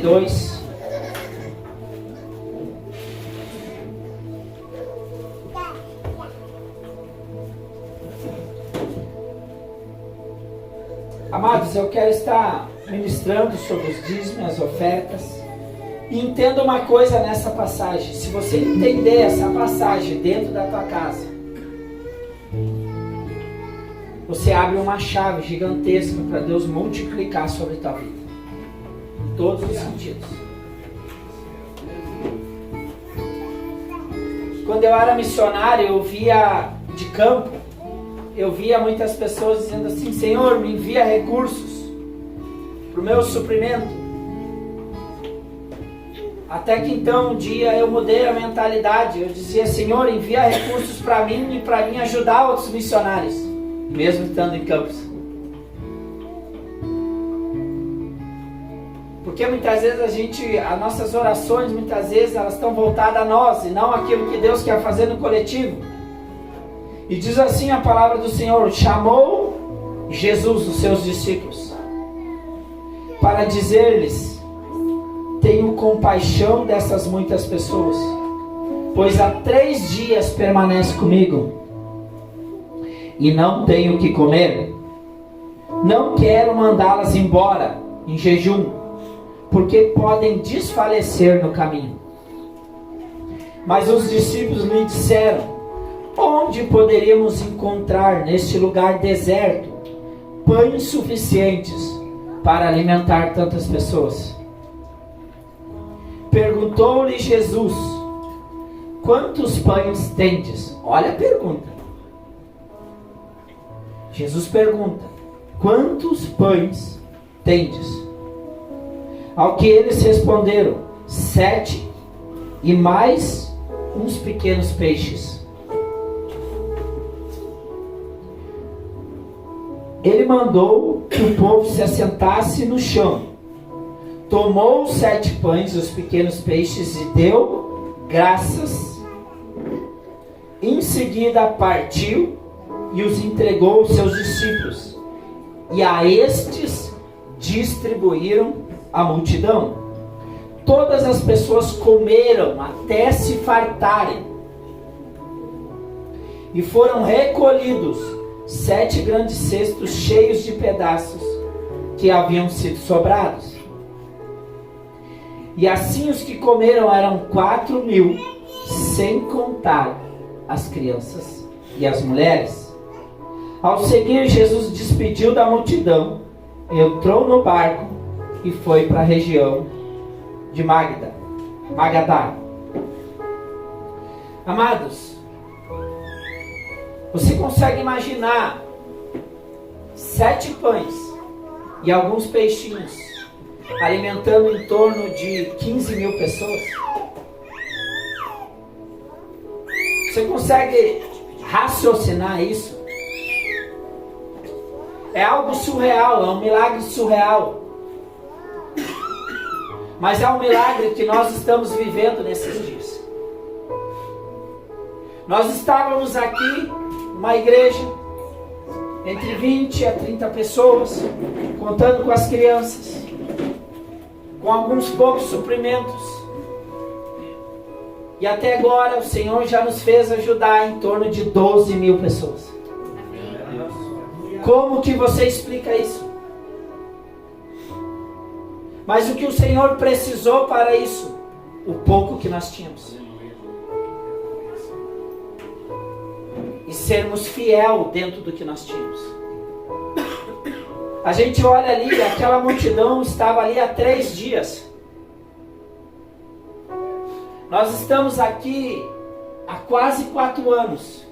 32. Amados, eu quero estar ministrando sobre os dízimos, as ofertas. E entenda uma coisa nessa passagem. Se você entender essa passagem dentro da tua casa, você abre uma chave gigantesca para Deus multiplicar sobre a tua vida. Em todos os sentidos. Quando eu era missionário, eu via de campo, eu via muitas pessoas dizendo assim: Senhor, me envia recursos para o meu suprimento. Até que então um dia eu mudei a mentalidade. Eu dizia: Senhor, envia recursos para mim e para mim ajudar outros missionários, mesmo estando em campos. Porque muitas vezes as nossas orações, muitas vezes elas estão voltadas a nós e não aquilo que Deus quer fazer no coletivo. E diz assim a palavra do Senhor: chamou Jesus os seus discípulos para dizer-lhes: tenho compaixão dessas muitas pessoas, pois há 3 dias permanece comigo e não tenho o que comer. Não quero mandá-las embora em jejum, porque podem desfalecer no caminho. Mas os discípulos lhe disseram: onde poderíamos encontrar neste lugar deserto pães suficientes para alimentar tantas pessoas? Perguntou-lhe Jesus: quantos pães tendes? Olha a pergunta. Jesus pergunta: quantos pães tendes? Ao que eles responderam: 7, e mais uns pequenos peixes. Ele mandou que o povo se assentasse no chão. Tomou os 7 pães e os pequenos peixes e deu graças. Em seguida partiu e os entregou aos seus discípulos. E a estes distribuíram a multidão. Todas as pessoas comeram até se fartarem. E foram recolhidos 7 grandes cestos cheios de pedaços que haviam sido sobrados. E assim os que comeram eram 4.000, sem contar as crianças e as mulheres. Ao seguir, Jesus despediu da multidão, entrou no barco e foi para a região de Magadá. Amados, você consegue imaginar 7 pães e alguns peixinhos alimentando em torno de 15.000 pessoas? Você consegue raciocinar isso? É algo surreal, é um milagre surreal. Mas é um milagre que nós estamos vivendo nesses dias. Nós estávamos aqui, uma igreja, entre 20 a 30 pessoas, contando com as crianças, com alguns poucos suprimentos. E até agora o Senhor já nos fez ajudar em torno de 12.000 pessoas. Como que você explica isso? Mas o que o Senhor precisou para isso? O pouco que nós tínhamos. E sermos fiel dentro do que nós tínhamos. A gente olha ali, aquela multidão estava ali há 3 dias. Nós estamos aqui há quase 4 anos,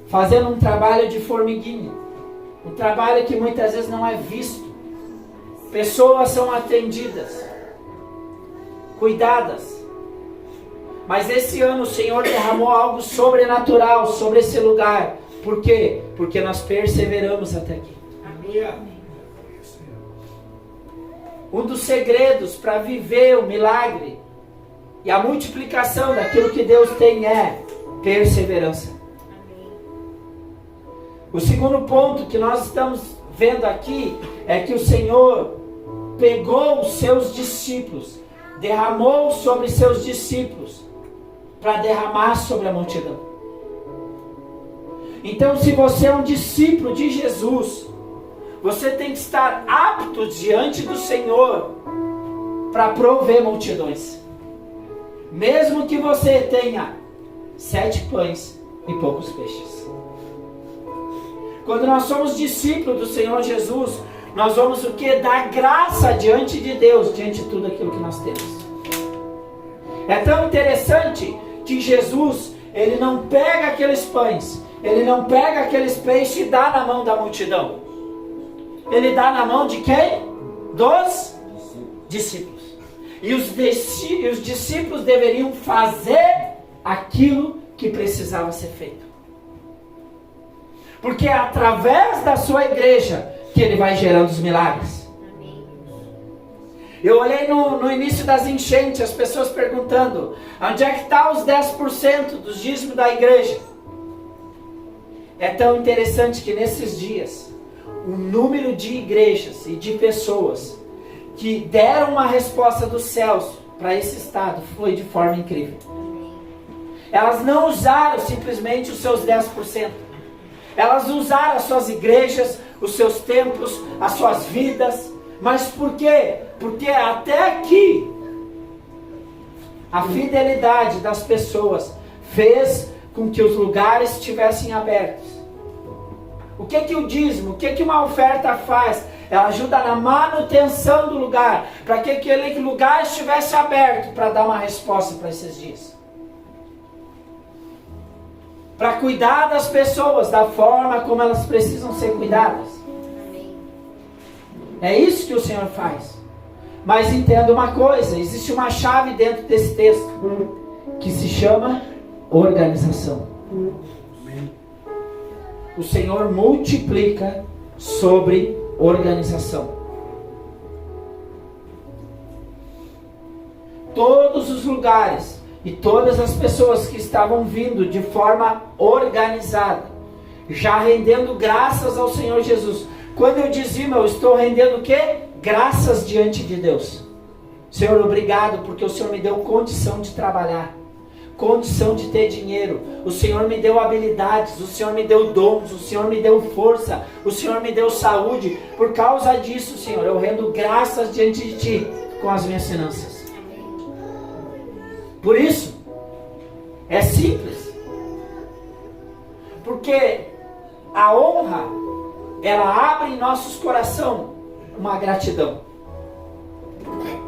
fazendo um trabalho de formiguinha. Um trabalho que muitas vezes não é visto. Pessoas são atendidas, cuidadas. Mas esse ano o Senhor derramou algo sobrenatural sobre esse lugar. Por quê? Porque nós perseveramos até aqui. Um dos segredos para viver o milagre e a multiplicação daquilo que Deus tem é perseverança. O segundo ponto que nós estamos vendo aqui é que o Senhor pegou os seus discípulos, derramou sobre seus discípulos, para derramar sobre a multidão. Então, se você é um discípulo de Jesus, você tem que estar apto diante do Senhor para prover multidões. Mesmo que você tenha 7 pães e poucos peixes. Quando nós somos discípulos do Senhor Jesus, nós vamos o que? Dar graça diante de Deus, diante de tudo aquilo que nós temos. É tão interessante que Jesus, ele não pega aqueles pães, ele não pega aqueles peixes e dá na mão da multidão. Ele dá na mão de quem? Dos discípulos. E os discípulos deveriam fazer aquilo que precisava ser feito. Porque é através da sua igreja que ele vai gerando os milagres. Eu olhei no início das enchentes, as pessoas perguntando: onde é que está os 10% dos dízimos da igreja? É tão interessante que nesses dias, o número de igrejas e de pessoas que deram uma resposta dos céus para esse estado foi de forma incrível. Elas não usaram simplesmente os seus 10%. Elas usaram as suas igrejas, os seus templos, as suas vidas. Mas por quê? Porque até aqui a fidelidade das pessoas fez com que os lugares estivessem abertos. O que o dízimo, o que uma oferta faz? Ela ajuda na manutenção do lugar, para que aquele lugar estivesse aberto para dar uma resposta para esses dias. Para cuidar das pessoas da forma como elas precisam ser cuidadas. É isso que o Senhor faz. Mas entenda uma coisa, existe uma chave dentro desse texto, que se chama organização. O Senhor multiplica sobre organização. Todos os lugares e todas as pessoas que estavam vindo de forma organizada, já rendendo graças ao Senhor Jesus. Quando eu dizimo, eu estou rendendo o quê? Graças diante de Deus. Senhor, obrigado, porque o Senhor me deu condição de trabalhar, condição de ter dinheiro. O Senhor me deu habilidades, o Senhor me deu dons, o Senhor me deu força, o Senhor me deu saúde. Por causa disso, Senhor, eu rendo graças diante de Ti com as minhas finanças. Por isso, é simples. Porque a honra, ela abre em nossos corações uma gratidão.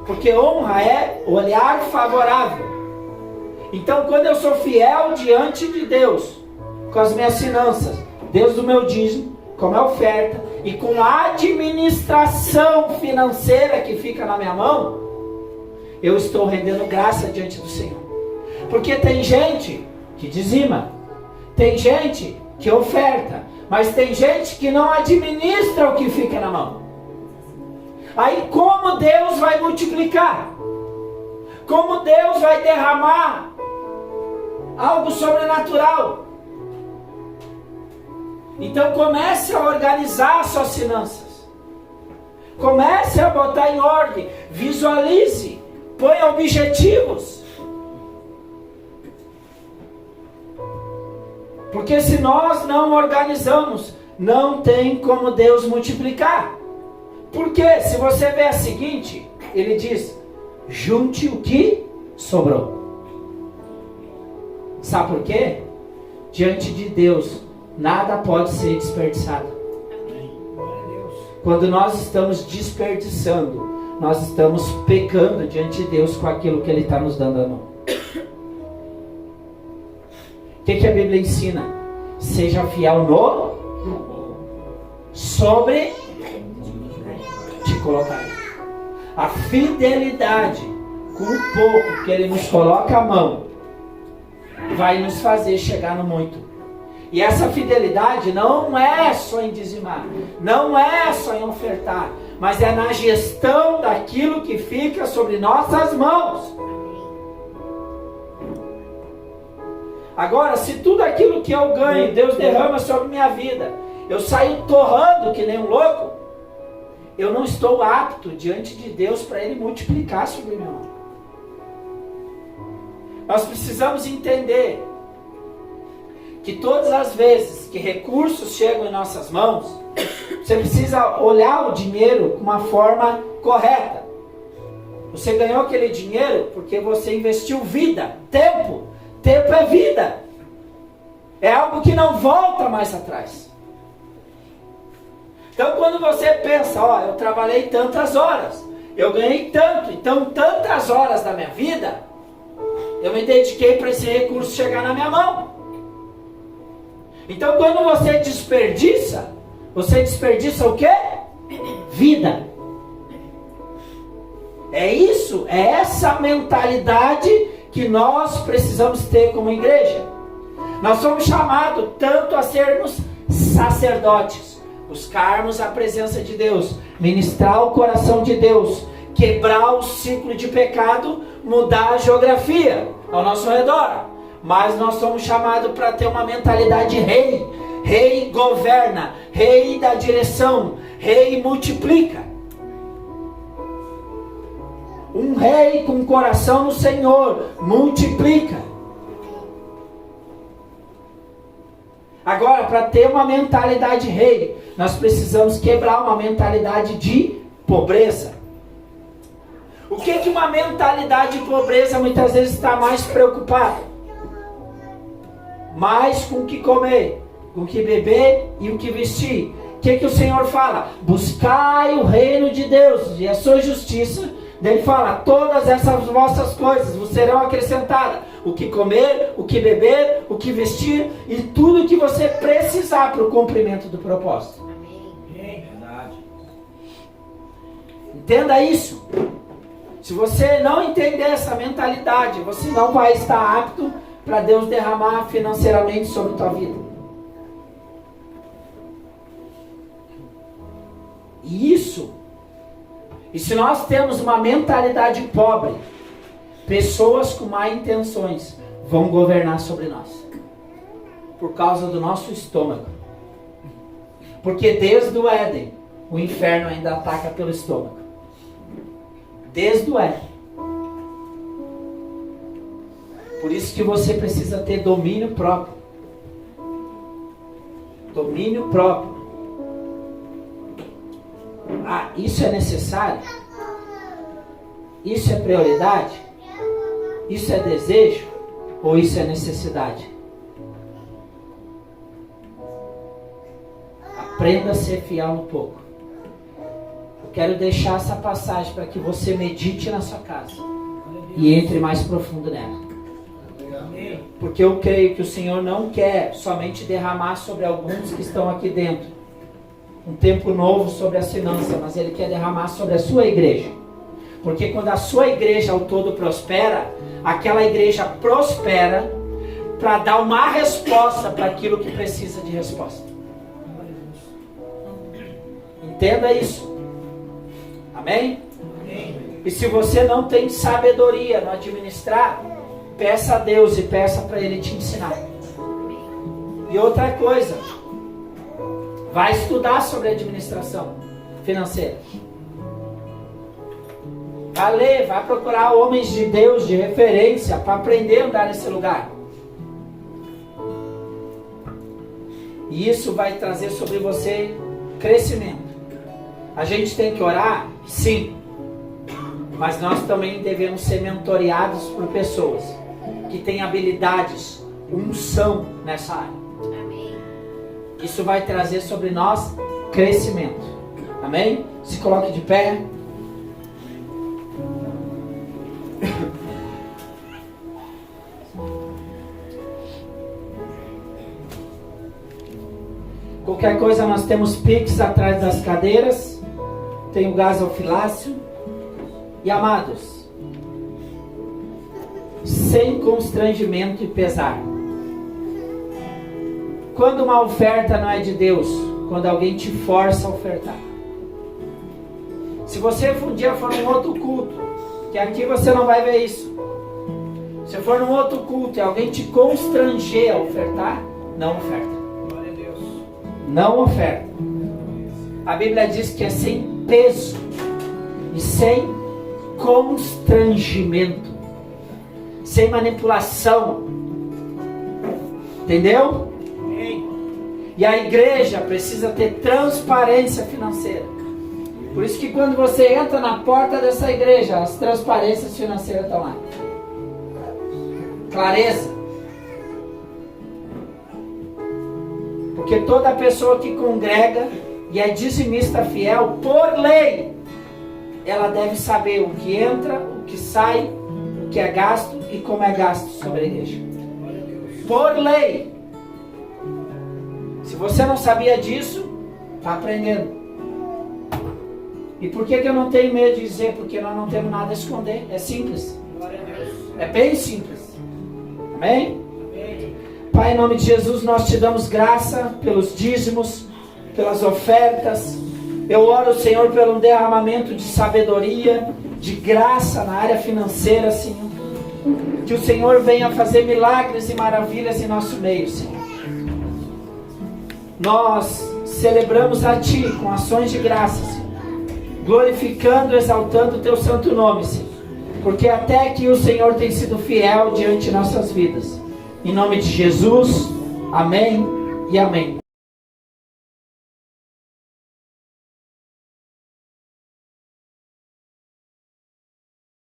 Porque honra é olhar favorável. Então, quando eu sou fiel diante de Deus, com as minhas finanças, Deus do meu dízimo, com a minha oferta e com a administração financeira que fica na minha mão, eu estou rendendo graça diante do Senhor. Porque tem gente que dizima, tem gente que oferta, mas tem gente que não administra o que fica na mão. Aí como Deus vai multiplicar? Como Deus vai derramar algo sobrenatural? Então comece a organizar as suas finanças. Comece a botar em ordem. Visualize. Ponha objetivos. Porque se nós não organizamos, não tem como Deus multiplicar. Porque se você vê a seguinte, ele diz: junte o que sobrou. Sabe por quê? Diante de Deus, nada pode ser desperdiçado. Quando nós estamos desperdiçando, nós estamos pecando diante de Deus com aquilo que Ele está nos dando a mão. O que a Bíblia ensina? Seja fiel no sobre te colocar. A fidelidade com o pouco que Ele nos coloca a mão vai nos fazer chegar no muito. E essa fidelidade não é só em dizimar, não é só em ofertar, mas é na gestão daquilo que fica sobre nossas mãos. Agora, se tudo aquilo que eu ganho, Deus derrama sobre minha vida, eu saio torrando que nem um louco, eu não estou apto diante de Deus para Ele multiplicar sobre mim. Nós precisamos entender que todas as vezes que recursos chegam em nossas mãos, você precisa olhar o dinheiro com uma forma correta. Você ganhou aquele dinheiro porque você investiu vida, tempo. Tempo é vida. É algo que não volta mais atrás. Então quando você pensa, eu trabalhei tantas horas, eu ganhei tanto, então tantas horas da minha vida, eu me dediquei para esse recurso chegar na minha mão. Então quando você desperdiça o quê? Vida. É isso, é essa mentalidade que nós precisamos ter como igreja. Nós somos chamados tanto a sermos sacerdotes, buscarmos a presença de Deus, ministrar o coração de Deus, quebrar o ciclo de pecado, mudar a geografia ao nosso redor. Mas nós somos chamados para ter uma mentalidade rei. Rei governa, rei dá direção, rei multiplica. Um rei com coração no Senhor multiplica. Agora, para ter uma mentalidade rei, nós precisamos quebrar uma mentalidade de pobreza. O que uma mentalidade de pobreza muitas vezes está mais preocupada? Mais com o que comer, com o que beber e o que vestir. O que o Senhor fala? Buscai o reino de Deus e a sua justiça. Ele fala, todas essas vossas coisas vos serão acrescentadas. O que comer, o que beber, o que vestir e tudo o que você precisar para o cumprimento do propósito. Amém. Verdade. Entenda isso. Se você não entender essa mentalidade, você não vai estar apto para Deus derramar financeiramente sobre a tua vida. E se nós temos uma mentalidade pobre, pessoas com má intenções vão governar sobre nós. Por causa do nosso estômago. Porque desde o Éden, o inferno ainda ataca pelo estômago. Desde o Éden. Por isso que você precisa ter domínio próprio. Domínio próprio. Isso é necessário? Isso é prioridade? Isso é desejo? Ou isso é necessidade? Aprenda a ser fiel um pouco. Eu quero deixar essa passagem para que você medite na sua casa e entre mais profundo nela. Porque eu creio que o Senhor não quer somente derramar sobre alguns que estão aqui dentro um tempo novo sobre as finanças, mas Ele quer derramar sobre a sua igreja. Porque quando a sua igreja ao todo prospera, aquela igreja prospera para dar uma resposta para aquilo que precisa de resposta. Entenda isso. Amém? Amém? E se você não tem sabedoria no administrar, peça a Deus e peça para Ele te ensinar. E outra coisa, vai estudar sobre administração financeira. Vai ler, vai procurar homens de Deus de referência para aprender a andar nesse lugar. E isso vai trazer sobre você crescimento. A gente tem que orar? Sim. Mas nós também devemos ser mentoreados por pessoas que têm habilidades, unção nessa área. Amém. Isso vai trazer sobre nós crescimento. Amém? Se coloque de pé. Qualquer coisa, nós temos Pix atrás das cadeiras. Tem o gás alfilácio. E amados, sem constrangimento e pesar. Quando uma oferta não é de Deus, quando alguém te força a ofertar. Se você um dia for num outro culto, que aqui você não vai ver isso. Se for num outro culto e alguém te constranger a ofertar, não oferta. Não oferta. A Bíblia diz que é sem peso e sem constrangimento, sem manipulação. Entendeu? E a igreja precisa ter transparência financeira. Por isso que quando você entra na porta dessa igreja, as transparências financeiras estão lá. Clareza. Porque toda pessoa que congrega e é dizimista fiel, por lei, ela deve saber o que entra, o que sai, o que é gasto e como é gasto sobre a igreja. Por lei. Se você não sabia disso, está aprendendo. E por que eu não tenho medo de dizer? Porque nós não temos nada a esconder. É simples. É bem simples. Amém? Pai, em nome de Jesus, nós te damos graça pelos dízimos, pelas ofertas. Eu oro, Senhor, pelo derramamento de sabedoria, de graça na área financeira, Senhor. Que o Senhor venha fazer milagres e maravilhas em nosso meio, Senhor. Nós celebramos a Ti com ações de graça, Senhor. Glorificando, exaltando o Teu santo nome, Senhor. Porque até aqui o Senhor tem sido fiel diante de nossas vidas. Em nome de Jesus, amém e amém.